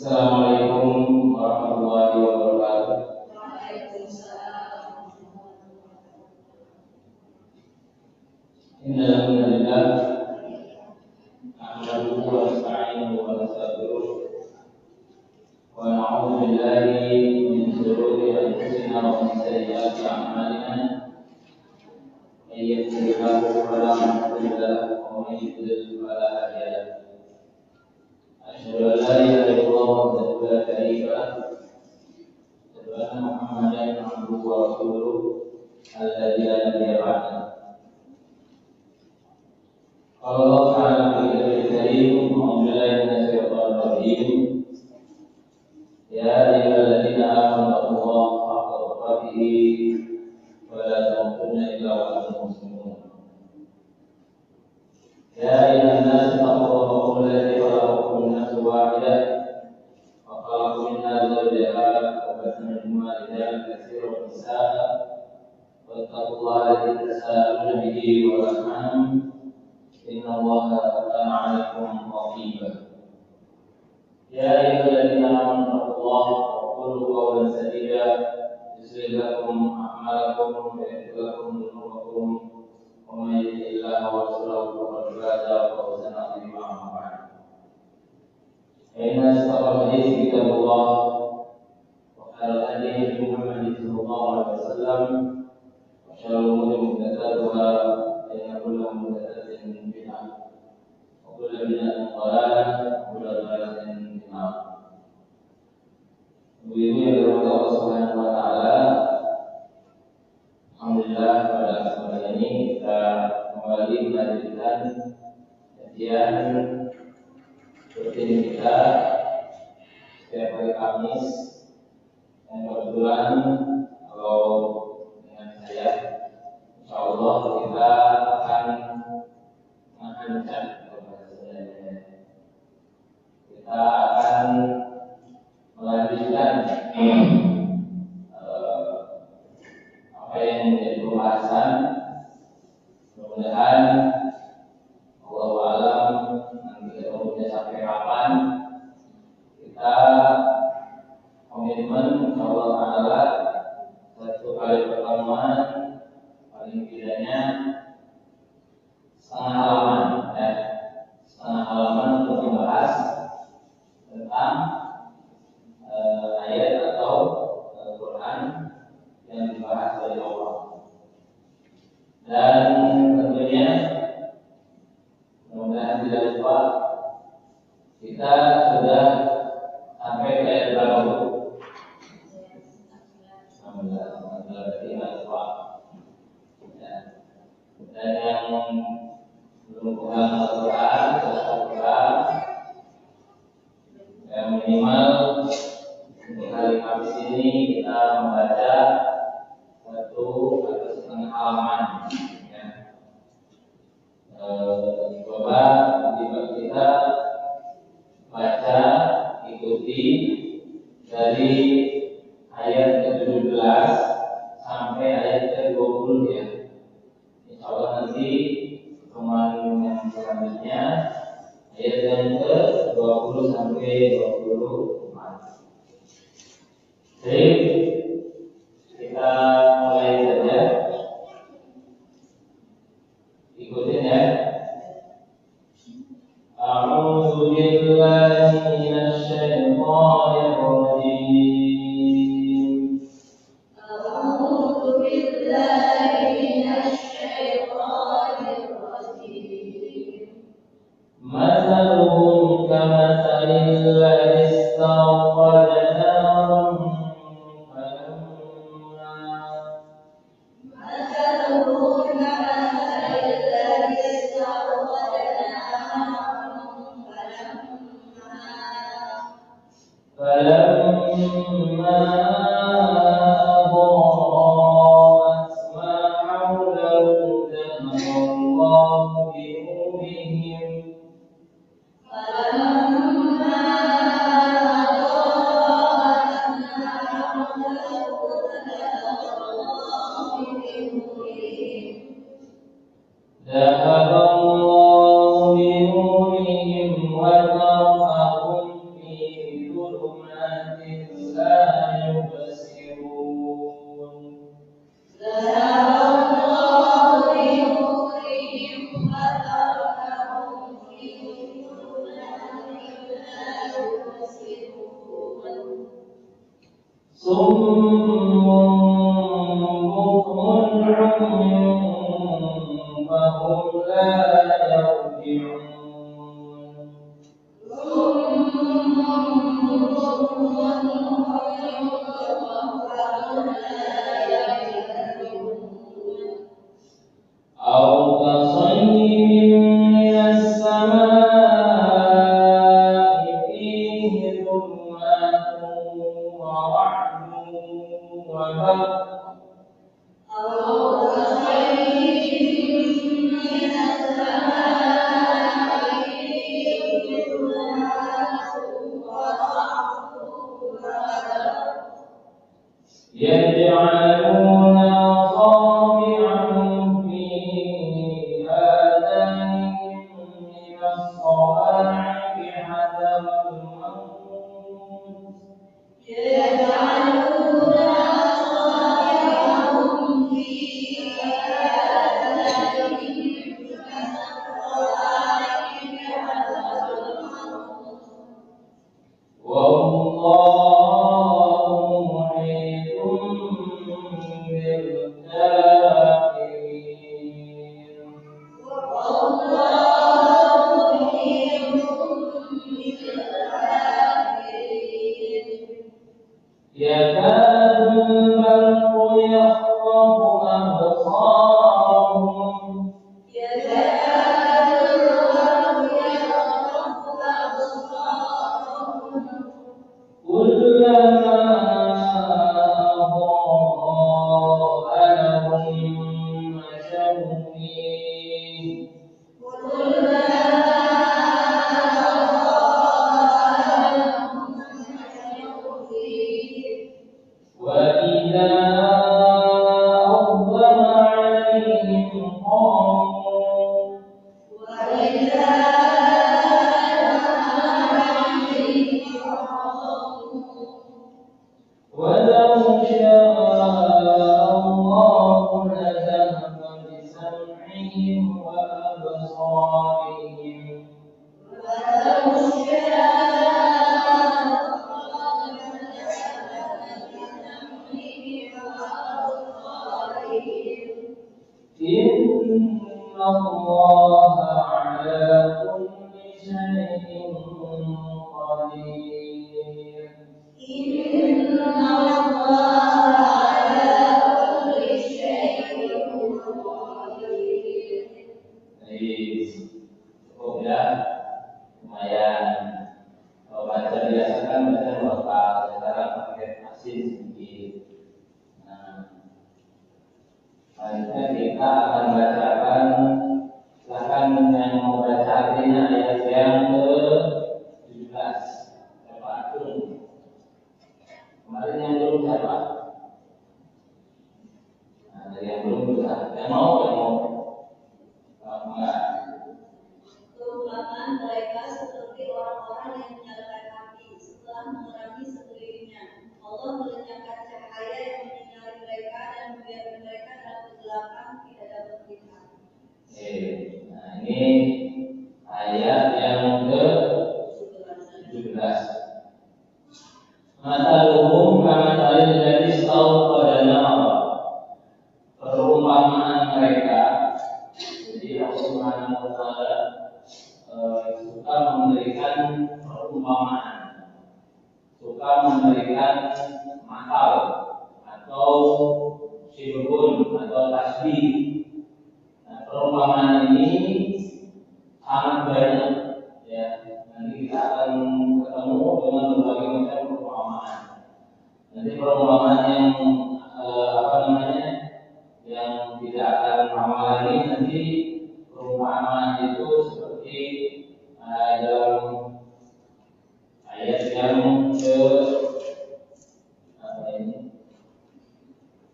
Assalamualaikum warahmatullahi wabarakatuh. Innal hamdalillah nahmaduhu wa nasta'inuhu wa nastaghfiruh wa na'udzu billahi min shururi anfusina wa min sayyiati a'malina. May yahdihillahu fala mudilla lahu wa may yudlil fala hadiya lahu. Asyhadu an la ilaha illallah wahdahu la syarika lahu wa asyhadu anna Muhammadan abduhu wa rasuluh alladzi la nabiyya ba'dahu. Allah Ta'ala Al-Karim Alhamdulillah Minasyaitanir Rajim. Ya ayyuhalladzina amanu taqullaha haqqa tuqatih wa la tamutunna illa wa antum muslimun. Ya ayyuhan nas taqu rabbakum alladzi khalaqakum min nafsin wahidah wa khalaqa minha zawjaha wa batha minhuma rijalan katsiran wa nisaa'a wattaqullaha alladzi tasaaluna bihi wal arham Inna Allaha kana 'alaikum raqiba. Ya ayyuhalladzina amanu taqullaha wa qulu qawlan sadida yuslih lakum a'malakum wa yaghfir lakum dhunubakum wa may yuti'illaha wa rasulahu faqad faza fawzan 'azima amma ba'd. Inna asdaqal hadits kitabullah wa khairal hadi Muhammadin sallallahu alaihi wasallam wa syarrul umuri muhdatsatuha wa inna kulla muhdatsatin bid'ah wa kullu bid'atin dhalalah wa kullu dhalalatin fi nar. Ibu-ibu yang dirahmati Allah Subhanahu wa taala, alhamdulillah pada kesempatan ini kita kembali melanjutkan kajian rutin kita setiap hari Kamis, yang kebetulan kalau dengan saya insyaallah kita akan kita akan melanjutkan apa yang menjadi pembahasan. Mudah-mudahan Allahu a'lam nanti ketemunya sampai kapan, kita komitmen insyaallah taala satu kali pertemuan paling tidaknya setengah halaman, setengah halaman untuk membahas tentang ayat atau Al-Quran yang dibahas oleh Allah. Dan tentunya mudah-mudahan tidak lupa, kita sudah sampai ke ayat berapa Bu? 16 berarti nggak lupa. Dan yang belum pegang Al-Quran, yang minimal untuk hari Kamis ini kita membaca satu atau setengah halaman. Coba kita baca, ikuti dari ayat ke-17 sampai ayat ke-20 ya. Insyaallah nanti pertemuan yang selanjutnya ayat yang ke-20 sampai 24. Jadi kita mulai saja. Ikutin ya. A'udzu billahi minasy syaithanir rajim. A'udzu billahi minasy syaithanir rajim. Mathaluhum kamathalil ladzi istawqada naran فلما أضاءت ما حوله ذهب الله بنورهم ذهب الله بنورهم وتركهم في ظلمات يجعلون أصابعهم في آذانهم من الصواعق حذر الموت يجعلون أصابعهم في آذانهم من الصواعق حذر الموت والله محيط بالكافرين والله محيط بالكافرين يكاد البرق يخطف أبصارهم يكاد البرق يخطف أبصارهم كلما أضاء لهم مشوا فيه كلما أضاء لهم مشوا فيه وإذا أظلم عليهم قاموا وإذا ولو شاء الله لذهب بسمعهم وأبصارهم ولو شاء إن الله على كل شيء قدير إن الله على كل شيء قدير. Jadi cukup ya, lumayan. Kalau baca biasa kan baca lokal, sekarang pakai asin sedikit. Nah, selanjutnya kita akan bacakan, silakan yang mau baca artinya ayat yang ke-17. Siapa Akun? Kemarin yang belum siapa? Nah, dari yang belum bisa. Yang mau. Perumpamaan mereka seperti orang-orang yang menyalakan api setelah menerangi sekelilingnya. Allah melenyapkan cahaya yang menyinari mereka dan membiarkan mereka dalam kegelapan tidak dapat melihat. Nah, ini ayat yang ke-17. Masaluhum kamathalil ladzi istawqada nara. Perumpamaan mereka. Jadi Allah Subhanahu wa taala suka memberikan perumpamaan, suka memberikan masal atau syibrun atau tasbih. Nah, perumpamaan ini sangat banyak ya. Nanti kita akan ketemu dengan berbagai macam perumpamaan. Nanti perumpamaan yang yang tidak akan lama lagi nanti perumpamaan itu seperti dalam ayat yang ke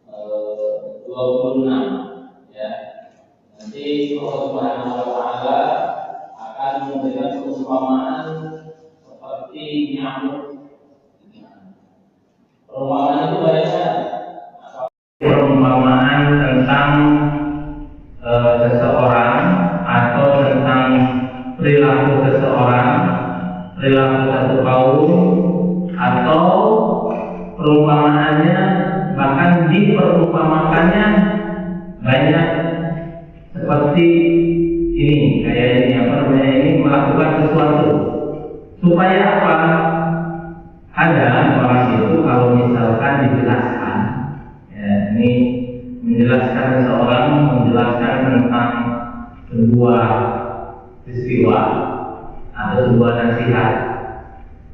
26 ya. Nanti Allah Subhanahu wa taala akan memberikan perumpamaan seperti nyamuk. Perumpamaan itu banyak. Perumpamaan tentang seseorang atau tentang perilaku seseorang, perilaku satu kaum, atau perumpamaannya mengumpamakannya banyak seperti ini, kayak ini apa namanya, ini melakukan sesuatu supaya apa? Ada orang itu kalau misalkan dijelaskan, ya, ini menjelaskan seseorang, menjelaskan tentang sebuah peristiwa atau sebuah nasihat,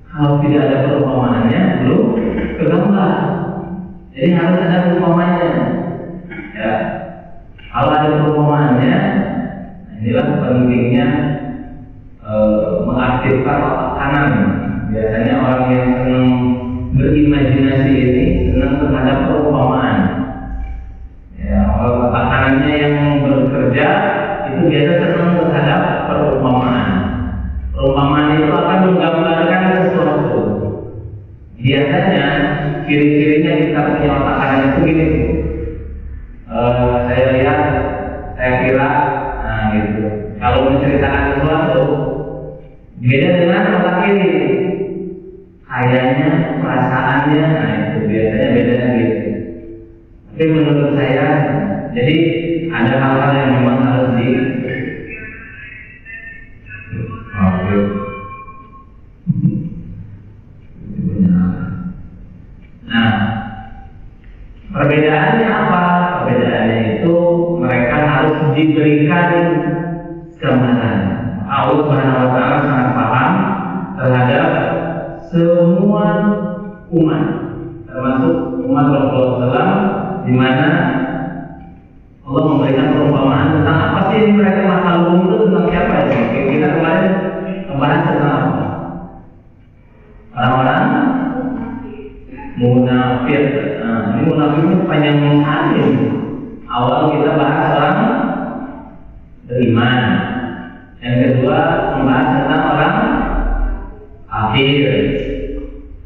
kalau tidak ada perumpamaannya belum kegambar. Jadi harus ada perumpamaannya. Ya, kalau ada perumpamaannya, inilah pentingnya mengaktifkan otak kanan. Biasanya orang yang senang berimajinasi ini senang terhadap perumpamaan. Ya, kalau otak kanannya yang bekerja itu biasa senang terhadap perumpamaan. Perumpamaan itu akan menggambarkan sesuatu. Biasanya ciri-cirinya kita punya otak kanan itu gini. Saya lihat, saya kira, nah gitu. Kalau menceritakan sesuatu, beda dengan otak kiri. Kayaknya, perasaannya, nah itu biasanya bedanya gitu. Tapi menurut saya, jadi ada hal-hal yang memang harus di Nah, perbedaannya apa? Perbedaannya itu mereka harus diberikan gambaran. Allah Subhanahu wa Ta'ala sangat paham terhadap semua umat, termasuk umat Rasulullah SAW, di mana Allah memberikan perumpamaan tentang apa sih mereka masa lalu itu, tentang siapa ya? Kita kemarin membahas tentang apa? Orang-orang munafik. Nah, ini munafik itu panjang sekali. Awal kita bahas orang beriman. Yang kedua membahas tentang orang kafir.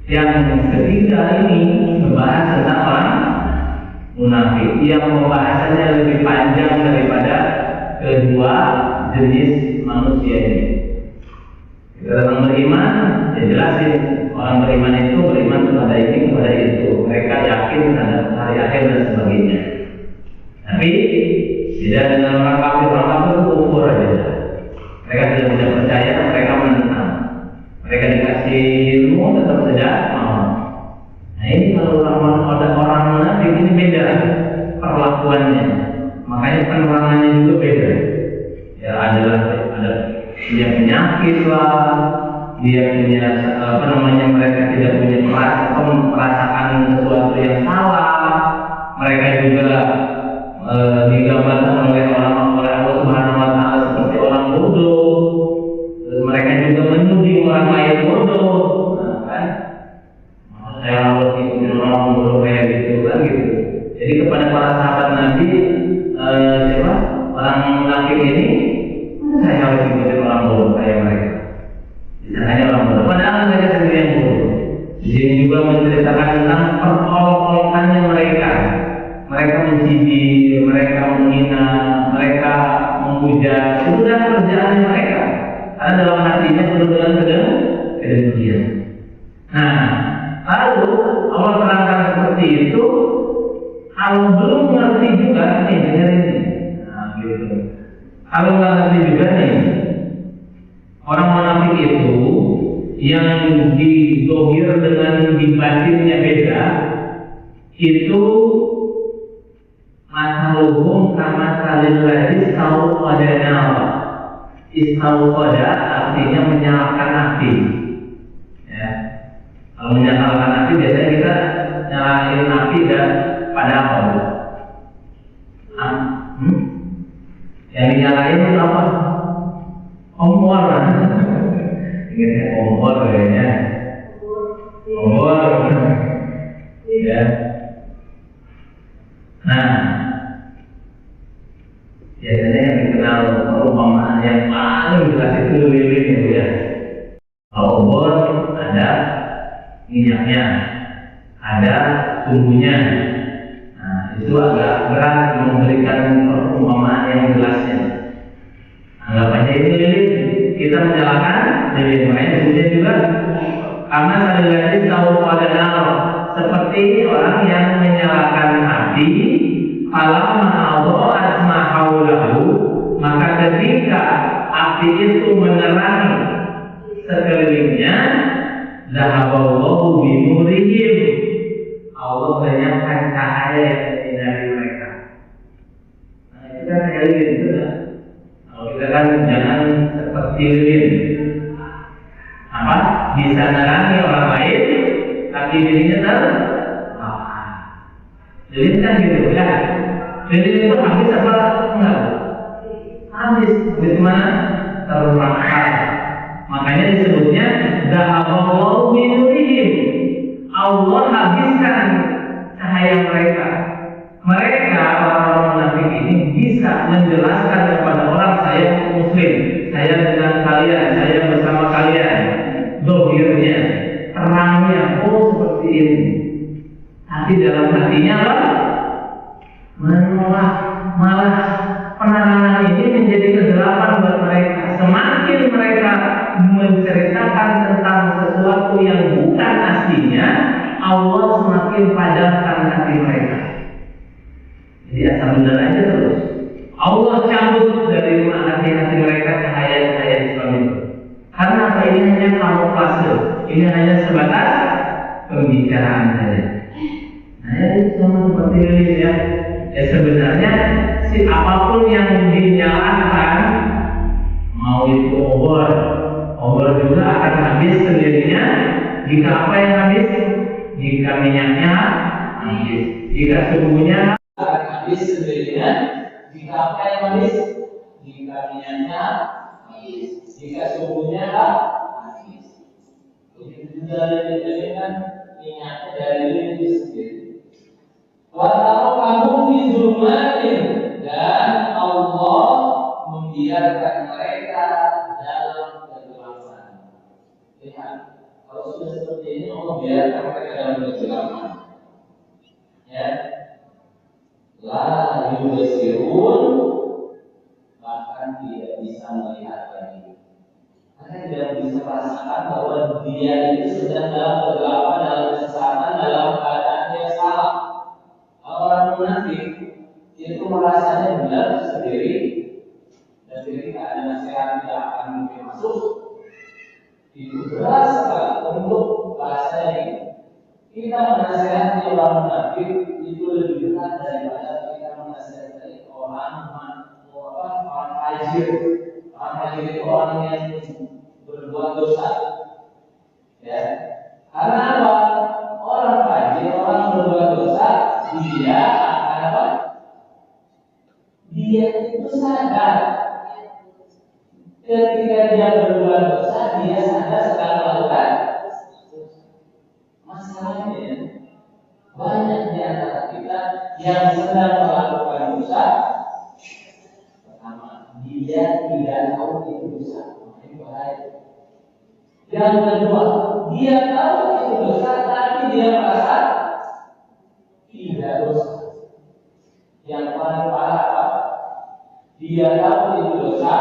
Yang ketiga ini membahas tentang orang munafik. Yang pembahasannya lebih panjang daripada kedua jenis manusia ini. Kita tentang beriman, ya jelasin. Orang beriman itu beriman kepada ini, kepada itu. Mereka yakin terhadap hari akhir dan sebagainya. Tapi tidak dengan orang kafir. Orang kafir itu kufur aja. Mereka tidak percaya, mereka menentang. Mereka dikasih ilmu tetap tidak mau. Nah ini kalau orang munafik ini beda perlakuannya. Makanya penerangannya juga beda. Ya ada dia penyakit lah. Dia punya apa namanya, mereka tidak punya merasakan sesuatu yang salah. Mereka juga digambarkan oleh Allah Subhanahu wa Ta'ala seperti orang bodoh. Terus mereka juga menuding orang lain bodoh. Nah, kan? Saya harus ikutin orang bodoh kayak gitu kan gitu. Jadi kepada para sahabat Nabi, siapa? Orang munafik ini, saya harus ikutin orang bodoh kayak mereka. Hanya orang bodoh, padahal mereka sendiri yang bodoh. Di sini juga menceritakan tentang perolok-olokannya mereka. Mereka mencibir, mereka menghina, mereka memuja. Itu adalah kerjaan mereka. Karena dalam hatinya penuh dengan kedengkian. Nah, lalu Allah terangkan seperti itu. Kalau belum mengerti juga, nih dengerin ini. Nah, gitu. Kalau nggak ngerti juga nih. Orang munafik itu yang didohir dengan dibatinnya beda, itu masaluhum kama salilladzi istauqada. Istauqada artinya menyalakan api. Ya. Kalau menyalakan api biasanya kita nyalain api dan pada apa? Yang dinyalain itu apa? Kompor, ingatnya kompor kayaknya, kompor, ya. Nah, biasanya yang dikenal perumpamaan yang paling jelas itu lilin ya. Kalau kompor ada minyaknya, ada sumbunya. Nah, itu agak berat memberikan perumpamaan yang jelasnya. Anggap aja ini lilin, kita menyalakan lilin, makanya disebutnya juga karena salilladzi istauqada nar, seperti orang yang menyalakan api falamma adha'at ma haulahu, maka ketika api itu menerangi sekelilingnya, zahaballahu binurihim, Allah menyatakan cahaya yang menyinari mereka. Nah, itu kan kayak gitu kan. Kalau kita kan jangan seperti lilin, apa? Bisa menerangi orang lain, tapi dirinya terpapar. Lilin kan gitu ya. Lilin itu habis apa enggak? Habis mana? Terbakar. Makanya disebutnya zahaballahu binurihim. Allah habiskan cahaya mereka. Mereka orang-orang munafik ini bisa menjelaskan kepada orang, saya muslim, saya dengan kalian, saya bersama kalian. Dohirnya, terangnya, oh seperti ini. Tapi dalam hatinya apa? Menolak, malah penerangan ini menjadi kegelapan buat mereka. Semakin mereka menceritakan tentang sesuatu yang bukan aslinya, Allah semakin padamkan hati mereka. Jadi asal benar aja terus. Allah cabut dari hati-hati mereka cahaya-cahaya Islam itu. Karena apa? Ini hanya kamuflase. Ini hanya sebatas pembicaraan saja. Nah, itu sama seperti ini ya. Ya sebenarnya apapun yang dinyalakan, mau itu obor juga akan habis sendirinya. Jika apa yang habis? Jika minyaknya habis, jika suhunya akan habis sendirinya. Jika apa yang habis? Jika minyaknya habis, jika suhunya habis. Begitu juga dari kan minyaknya dari diri sendiri. Watarakum fi zulmatin, dan Allah membiarkan mereka dalam kegelapan. Lihat, kalau sudah seperti ini Allah biarkan mereka dalam kegelapan. Ya, la yubsirun, bahkan tidak bisa melihat lagi. Mereka tidak bisa merasakan bahwa dia itu sedang dalam kegelapan, dalam kesesatan, dalam keadaan yang salah. Orang munafik itu merasanya benar sendiri, dan ketika ada nasihat tidak akan mungkin masuk. Itu berat sekali untuk bahasanya ini. Kita menasihati orang munafik itu lebih berat daripada kita menasihati orang fajir. Orang fajir itu orang yang berbuat dosa. Ya, karena apa? Orang fajir, orang berbuat dosa, dia akan apa? Dia itu sadar ketika dia berbuat dosa, dia sadar sedang melakukan. Masalahnya banyak di antara kita yang sedang melakukan dosa. Pertama, dia tidak tahu itu dosa, ini bahaya. Yang kedua, dia tahu itu dosa, tapi dia merasa tidak dosa. Yang paling parah apa? Dia tahu itu dosa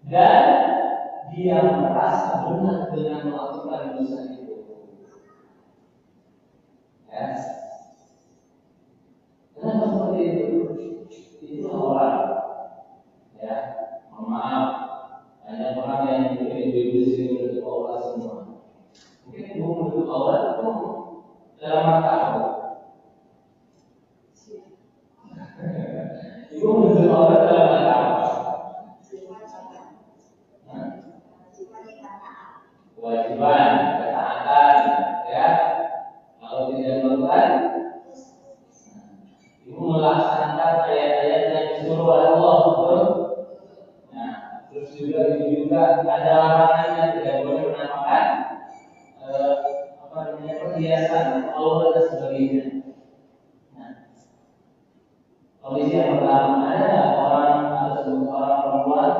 dan dia merasa benar dengan melakukan dosa itu. Ya. Kenapa seperti itu? Itu orang. Ya, maaf. Banyak orang yang ibu-ibu di sini menutup aurat semua. Mungkin ibu menutup aurat itu dalam rangka apa? Ibu menutup aurat dalam rangka apa? Kewajiban, ketaatan, ya. Kalau tidak melakukan, ibu melaksanakan ayat-ayat yang disuruh oleh Allah, betul? Nah, terus juga ibu juga ada larangan yang tidak boleh menamakan perhiasan, aurat dan sebagainya. Nah, kondisi yang pertama, ada orang atau orang perempuan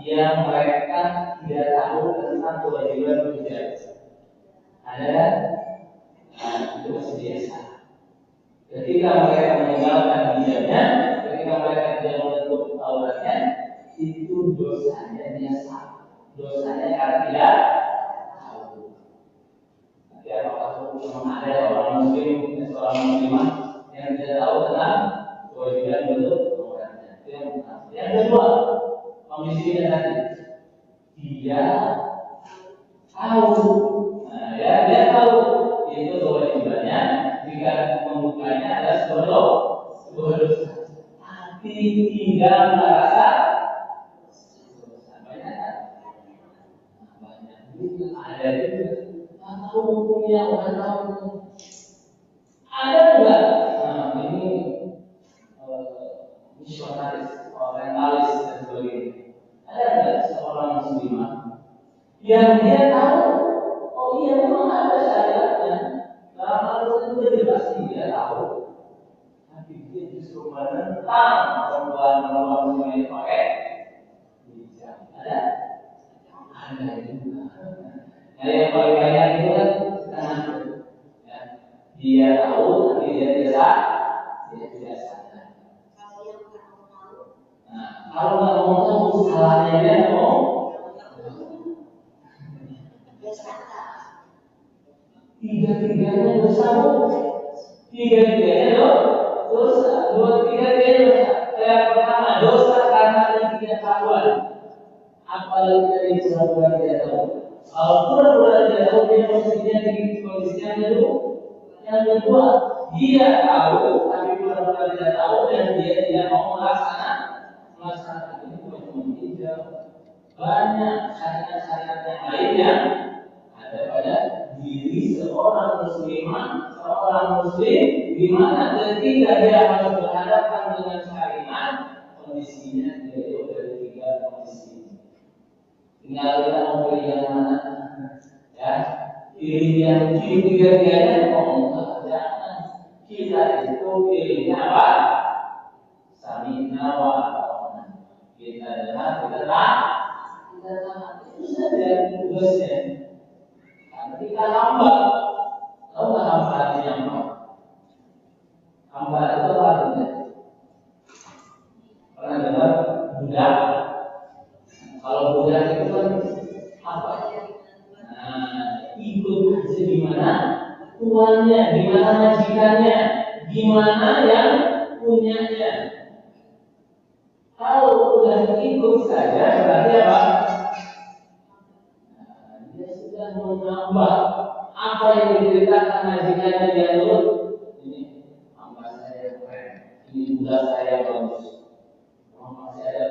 yang mereka tidak tahu tentang kewajiban berhijab. Ada, nah, itu masih biasa. Ketika mereka meninggalkan hijabnya, ketika mereka tidak menutup auratnya, itu dosanya biasa. Dosanya karena tidak tahu. Tapi apakah memang ada orang muslim, seorang muslimah yang tidak tahu tentang bukanya adalah sebuah dosa. Tapi tidak merasa dosa. Banyak kan? Banyak. Ada juga. Tahu hukumnya orang tahu. Ada juga. Nah, ini misionaris, orientalis dan sebagainya. Ada nggak seorang muslimah yang dia tahu, oh iya memang ada syariatnya, dalam Al-Quran itu jelas dia tahu, tapi dia justru menentang perempuan yang pakai hijab. Ada juga. Nah yang paling banyak itu kan tengah itu, ya. Dia tahu tapi dia tidak sadar. Nah, kalau nggak mau tahu salahnya dia mau. Tiga-tiganya dosa. Tiga-tiganya dosa. Tiga-tiganya dosa. Yang pertama dosa karena ketidaktahuan. Apalagi dari kesalahan dia tahu. Kalau pura-pura dia tahu dia posisinya di kondisinya dulu. Yang kedua dia tahu tapi pura-pura tidak tahu dan dia tidak mau melaksanakan ini bukan cuma hijab. Banyak syariat-syariat yang lainnya ada pada diri seorang muslimah, seorang muslim, di mana ketika dia harus berhadapan dengan syariat, kondisinya dia itu dari tiga kondisi. Tinggal kita mau pilih yang mana, ya. Pilih yang tiga-tiganya, jangan. Kita itu pilihnya apa? Samina wa ta'ana. Kita dengar, kita taat. Itu saja tugasnya. Ketika hamba, tahu nggak hamba artinya apa? Hamba itu apa artinya? Pernah dengar budak? Kalau budak itu kan apa? Nah, ikut aja di mana tuannya, di mana majikannya, di mana yang punyanya. Kalau udah ikut saja berarti apa? Menambah apa yang diceritakan majikannya dia nurut. Ini hamba saya keren, ini budak saya bagus. Masih ada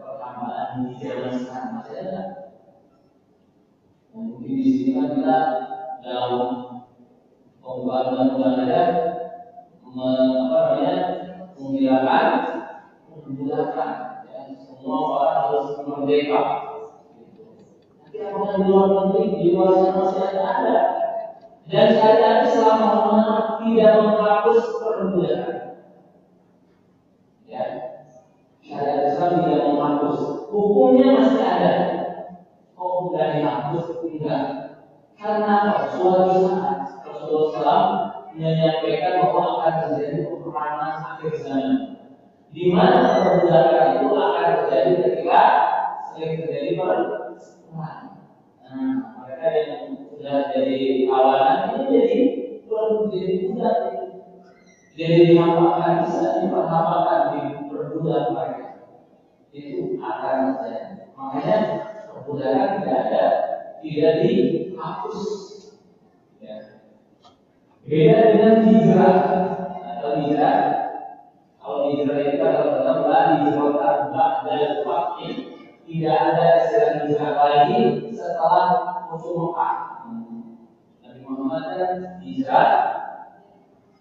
pertambahan di zaman sekarang masih ada. Mungkin di sini kan kita dalam pembangunan ada menghilangkan perbudakan. Semua orang harus merdeka. Apakah di luar negeri, di luar sana masih ada? Dan syariat Islam tidak menghapus perbudakan. Ya, syariat Islam tidak menghapus, hukumnya masih ada. Kok sudah dihapus? Tidak. Karena suatu saat Rasulullah SAW menyampaikan bahwa akan terjadi peperangan akhir zaman, di mana perbudakan itu akan terjadi ketika sering terjadi perang. Nah, mereka yang sudah jadi kawanan ini jadi budak, jadi dihampakan, bisa diperhampakan, diperbudak mereka. Itu akan terjadi. Makanya perbudakan tidak dihapus. Ya. Beda dengan hijrah. Atau hijrah, kalau hijrah itu kalau hijrah ba'dal fath. Tidak ada istilah hijrah lagi setelah musuh Mekah. Nabi Muhammad kan hijrah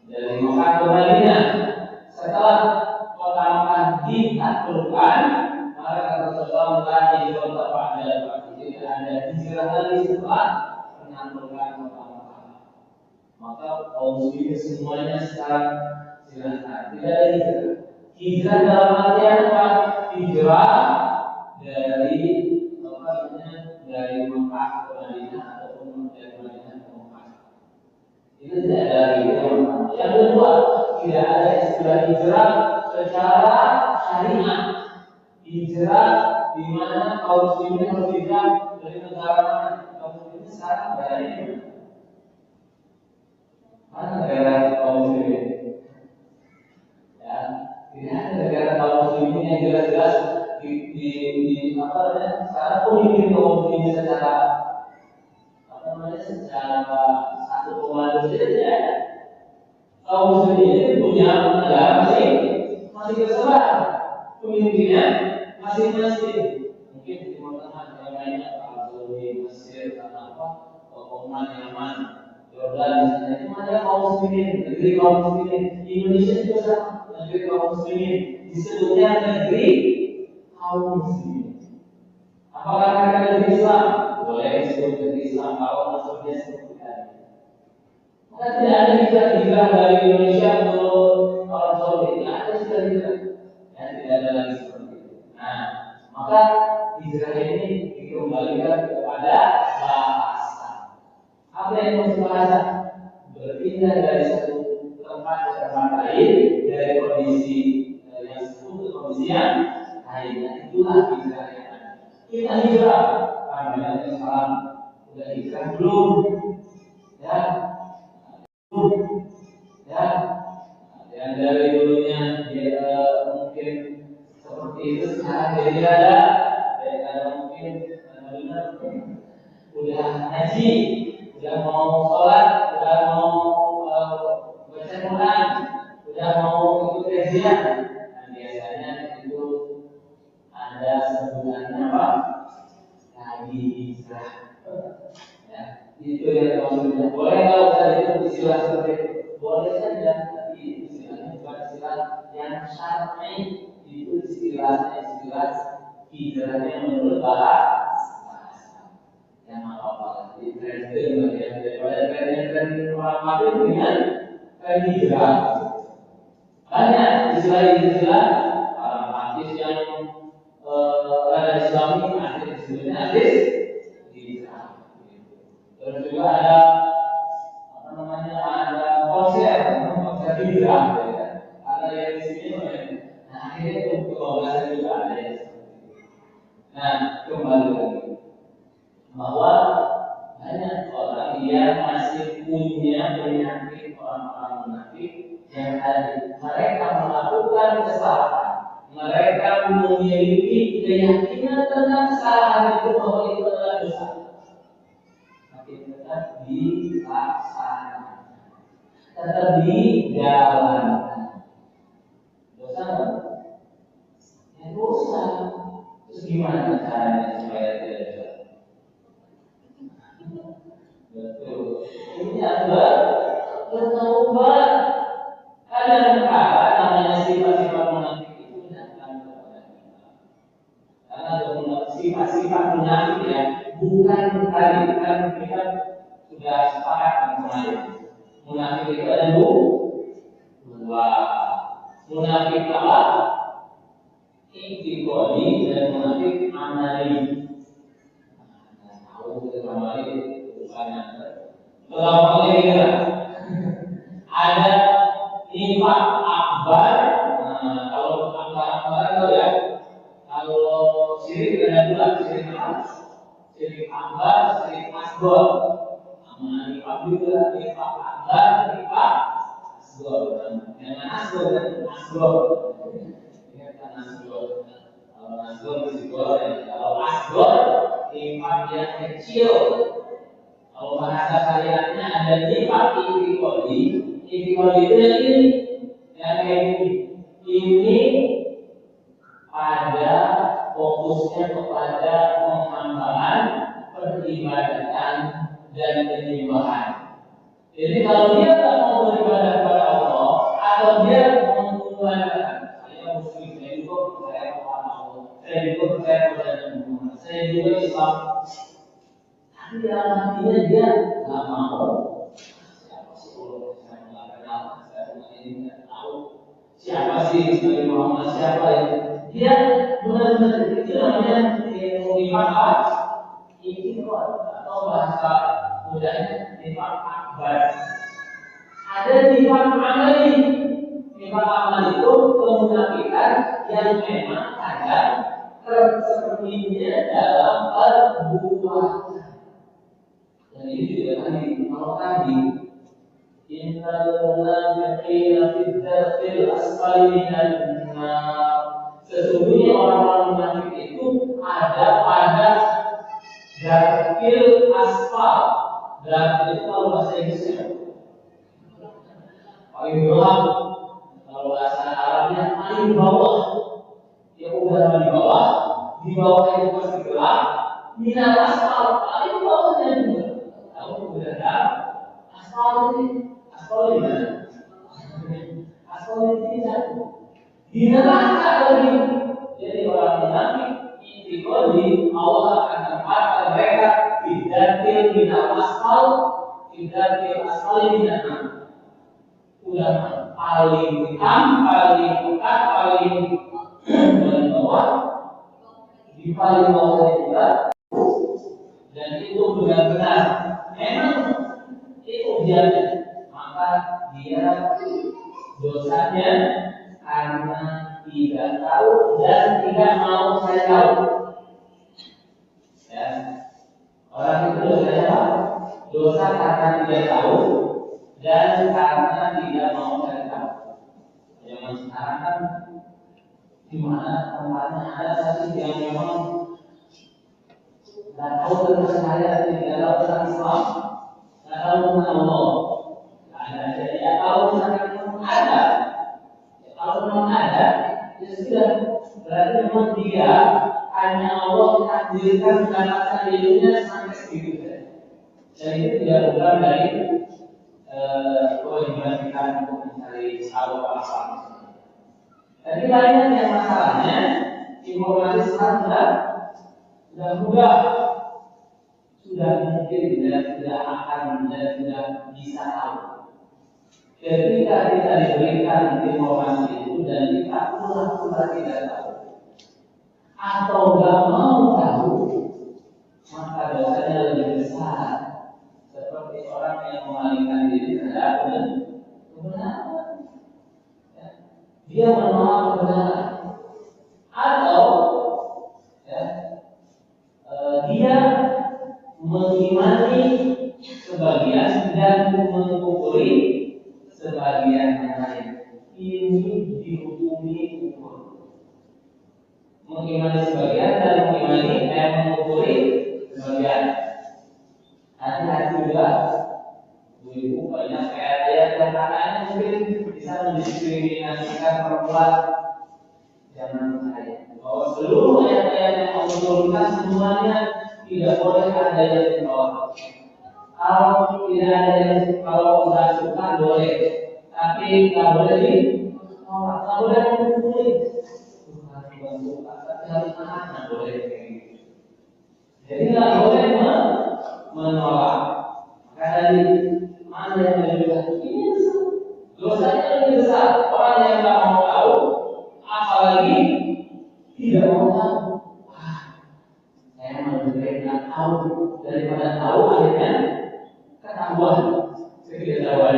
dari Mekah ke Madinah. Setelah kota Mekah ditaklukkan, maka Rasulullah mulai hijrah ba'dal. Tidak ada hijrah lagi setelah menaklukkan kota Mekah. Maka kaum muslimin semuanya sekarang silahkan. Tidak ada hijrah. Hijrah dalam artian apa? Hijrah dari Mekah ke Madinah ataupun dari Madinah ke Mekah. Itu tidak ada hijrah. Yang kedua, tidak ada istilah hijrah secara syariat. Hijrah di mana kaum muslimin harus hijrah dari negara mana? Kaum muslimin sekarang berada di mana negara kaum muslimin? Ya, tidak ada negara kaum muslimin yang jelas-jelas sekarang pemimpin kaum muslimin secara secara satu komando saja. kaum muslimin punya negara masih tersebar, pemimpinnya masing-masing. Mungkin di Timur Tengah yang lainnya, kalau di Mesir atau apa, Oman, Yaman, Jordan, misalnya itu ada kaum muslimin, negeri kaum muslimin. Di Indonesia juga sama, negeri kaum muslimin. Disebutnya negeri kaum muslimin. Apakah mereka negeri Islam? Boleh disebut negeri Islam kalau maksudnya seperti tadi. Maka tidak ada hijrah dari Indonesia untuk orang Saudi. Tidak ada hijrah. Ya, tidak ada lagi seperti itu. Nah, maka hijrah ini dikembalikan kepada bahasa. Apa yang maksud bahasa? Berpindah dari satu tempat ke tempat lain, dari kondisi yang satu ke kondisi yang lainnya. Itulah hijrah yang ada. Kita hijrah karena Islam sudah hijrah belum? Ya, ya, yang dari dulunya dia mungkin seperti itu, sekarang dia tidak ada mungkin udah ngaji, udah mau sholat, udah mau baca Quran, udah mau ikut kajian. Dan biasanya itu ada sebutannya apa? Lagi hijrah. Ya, itu yang maksudnya. Boleh nggak usah itu istilah seperti itu? Boleh saja, tapi istilahnya bukan istilah yang syar'i. Itu istilah hijrahnya menurut bahasa. Yang apa-apa. Di trending bagian daripada tren orang kafir dengan tren hijrah. Banyak istilah orang hadis yang ada Islami, hadis disebutnya hadis hijrah. Terus juga ada ada konser hijrah, ya. Ada yang di sini, nah akhirnya itu kebablasan juga ada yang seperti itu. Nah, kembali lagi bahwa banyak orang yang masih punya penyakit orang-orang munafik yang tadi mereka melakukan kesalahan, mereka memiliki keyakinan tentang kesalahan itu bahwa itu adalah dosa. Tetap dilaksanakan, tetap dijalankan. Dosa apa? Ya dosa. Terus gimana caranya supaya tidak dosa? Betul. Ini adalah bertaubat. Kadang-kadang namanya sifat-sifat munafik itu datang kepada kita. Karena sifat-sifat munafik ya, bukan tadi kan kita sudah sepakat kemarin. Munafik itu ada dua. Munafik apa? I'tiqadi dan munafik amali. Nah, tahu kita amali bukan amali ya. Ada nifaq akbar. Nah, kalau akbar itu ya. Kalau syirik ada dua, syirik apa? Syirik akbar, syirik asghar. Nama nifaq juga nifaq akbar, nifaq asghar. Jangan asghar dan asghar. Ingatkan asghar. Kalau asghar asghar, kalau asghar nifaq yang kecil. Kalau bahasa syariatnya ada nifaq i'tiqadi. I'tiqadi itu yang ini, yang kayak gini. Ini pada fokusnya kepada penghambaan, peribadatan dan penyembahan. Jadi kalau dia tak mau beribadah kepada Allah atau dia mengumumkan saya muslim, saya juga percaya kepada Allah, saya juga percaya kepada Nabi Muhammad, saya juga Islam, tapi dalam hatinya dia tak mau. Siapa sih Allah? Saya nggak kenal, saya tidak tahu siapa sih Nabi Muhammad, siapa itu? Dia benar-benar itu namanya nifaq i'tiqad atau bahasa mudahnya nifaq akbar. Ada nifaq amali. Nifaq amali itu kemunafikan yang memang ada tercerminnya dalam perbuatan. Dan ini juga tadi kalau tadi innal munafiqina fid darkil asfali minan nar. Sesungguhnya orang-orang munafik itu ada pada darkil asfal. Darkil itu kalau bahasa Inggrisnya paling gelap. Kalau bahasa Arabnya paling bawah, ya udara di bawah itu pasti gelap. Minal aspal paling bawahnya juga. Tahu udara aspal ini, aspal di mana? Aspal di tidak. Di neraka lagi. Jadi orang munafik intikodi Allah akan tempatkan mereka bidatil minal aspal, bidatil aspal di mana? Udah paling hitam, paling pekat, paling bawah, di paling bawah juga, dan itu benar-benar memang itu ujiannya. Maka dia dosanya karena tidak tahu dan tidak mau saya tahu. Ya, orang itu dosanya apa? Dosa karena tidak tahu dan karena tidak mau cari tahu. Zaman sekarang kan di mana tempatnya ada satu yang memang tidak tahu tentang saya, tidak tahu tentang Islam, tidak tahu tentang Allah. Ada jadi tahu tentang ada. Kalau memang ada, ya sudah. Berarti memang dia hanya Allah takdirkan mendapatkan ilmunya sampai segitu saja. Dan itu tidak bukan dari kewajiban kita untuk mencari tahu apa. Jadi banyak yang masalahnya informasi sekarang sudah mudah, sudah mungkin dan sudah akan dan sudah bisa tahu. Ketika kita diberikan informasi itu dan kita pura-pura tidak tahu atau nggak mau tahu, maka dosanya lebih besar. Seperti orang yang memalingkan diri terhadap kebenaran, ya. Dia menolak kebenaran, atau ya, dia mengimani sebagian dan mengkufuri sebagian yang lain. Ini dihukumi kufur. Mengimani sebagian dan mengkufuri sebagian. Hati-hati juga, ibu banyak ayat-ayat yang katanya mungkin bisa mendiskriminasikan perempuan. Jangan percaya bahwa seluruh ayat-ayat yang Allah turunkan semuanya tidak boleh ada yang ditolak. Kalau tidak ada yang kalau nggak suka boleh, tapi nggak boleh ditolak, nggak boleh memukuli. Bukan suka, tapi harus tahan, nggak boleh kayak gitu. Jadi nggak boleh menolak. Karena di mana yang lebih besar? Ini dosanya lebih besar. Orang yang nggak mau tahu, apalagi tidak mau tahu. Saya lebih baik nggak tahu daripada tahu akhirnya ketahuan ketidaktahuan.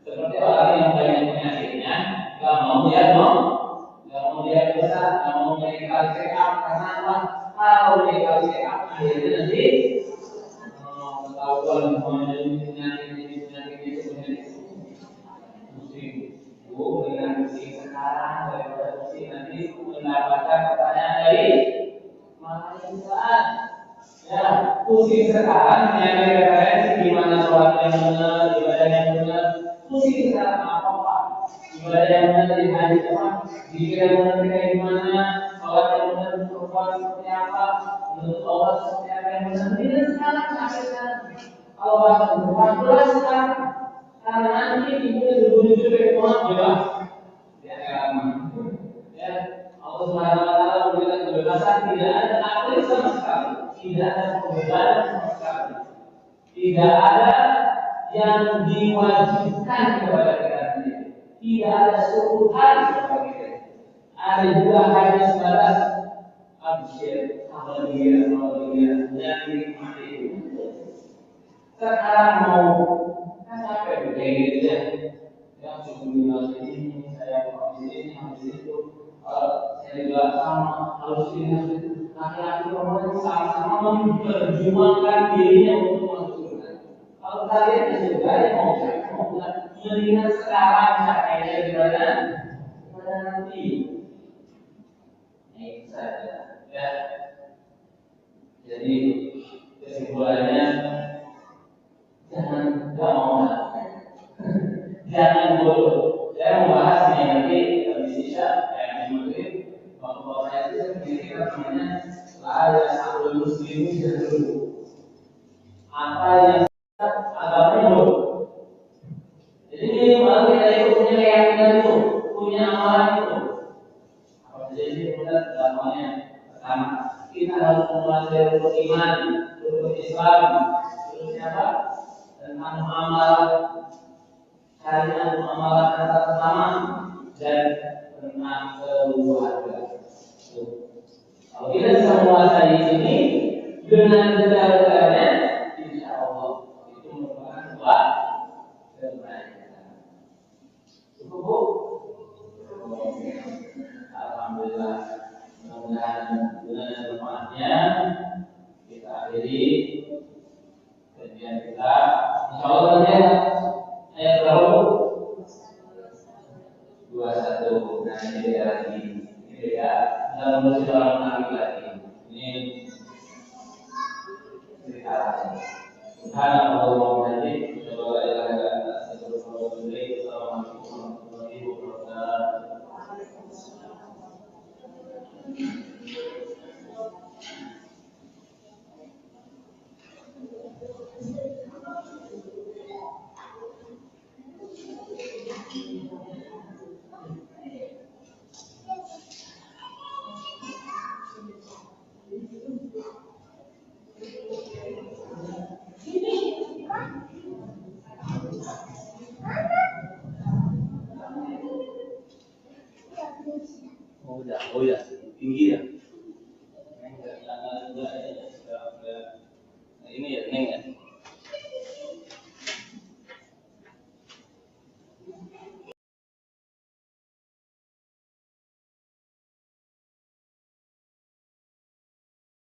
Seperti orang yang banyak penyakitnya, nggak mau diagnosa, nggak mau medical check up karena apa? Kalau medical check up akhirnya nanti ketahuan penyakit ini pusing. Dengan pusing sekarang daripada pusing nanti mendapatkan pertanyaan dari manfaat. Ya, pusing sekarang nyari referensi gimana sholat yang benar, ibadah yang benar. Pusing sekarang apa? Ibadah yang benar di hari depan, zikir yang benar kayak gimana, sholat yang benar berbuat seperti apa, menurut Allah seperti apa yang benar. Ini sekarang sampai sekarang. Kalau bahasa berbuat jelas sekarang, karena nanti itu jujur ke Tuhan jelas. Ya, ya. Allah Subhanahu wa taala memberikan kebebasan, tidak ada akhir sama sekali, tidak ada pembebanan sama sekali, tidak ada yang diwajibkan kepada kita sendiri, tidak ada suruhan kepada kita. Ada juga hanya sebatas absyir, dia dan nikmati itu. Sekarang mau sampai kayak gitu ya, yang sebelumnya ini saya habis ini habis itu. Saya juga sama harus ini laki-laki perempuan sama-sama memperjuangkan dirinya untuk masuk surga. Kalau kalian di surga ya mau mendingan sekarang cahaya daripada nanti. Ini saja ya. Jadi kesimpulannya jangan jangan bodoh. Saya mau bahas nih nanti di sisa di Madrid bahwa saya itu mendirikan namanya Laya Sahrul Muslimin dan dulu. Apa yang agamanya bodoh. Jadi kalau kita itu punya keyakinan itu, punya amalan itu, apa jadi kita dalamnya pertama kita harus menguasai rukun iman, rukun Islam, terus apa? Tentang amalan syariat, amalan kata pertama dan tentang keluarga. Kalau kita bisa menguasai ini dengan detail-detailnya, insya Allah itu merupakan sebuah kebaikan. Cukup Bu? Alhamdulillah. Mudah-mudahan dengan manfaatnya kita akhiri kajian kita. Insya Allah saja ayat berapa? 21. Nah ini beda lagi. Ini beda. Kita menulis orang lagi. Ini cerita lain. Subhanallah wa bihamdihi, asyhadu an la ilaha illa anta, astaghfiruka wa atubu ilaik. Assalamualaikum warahmatullahi wabarakatuh. Oh ya, tinggi ya.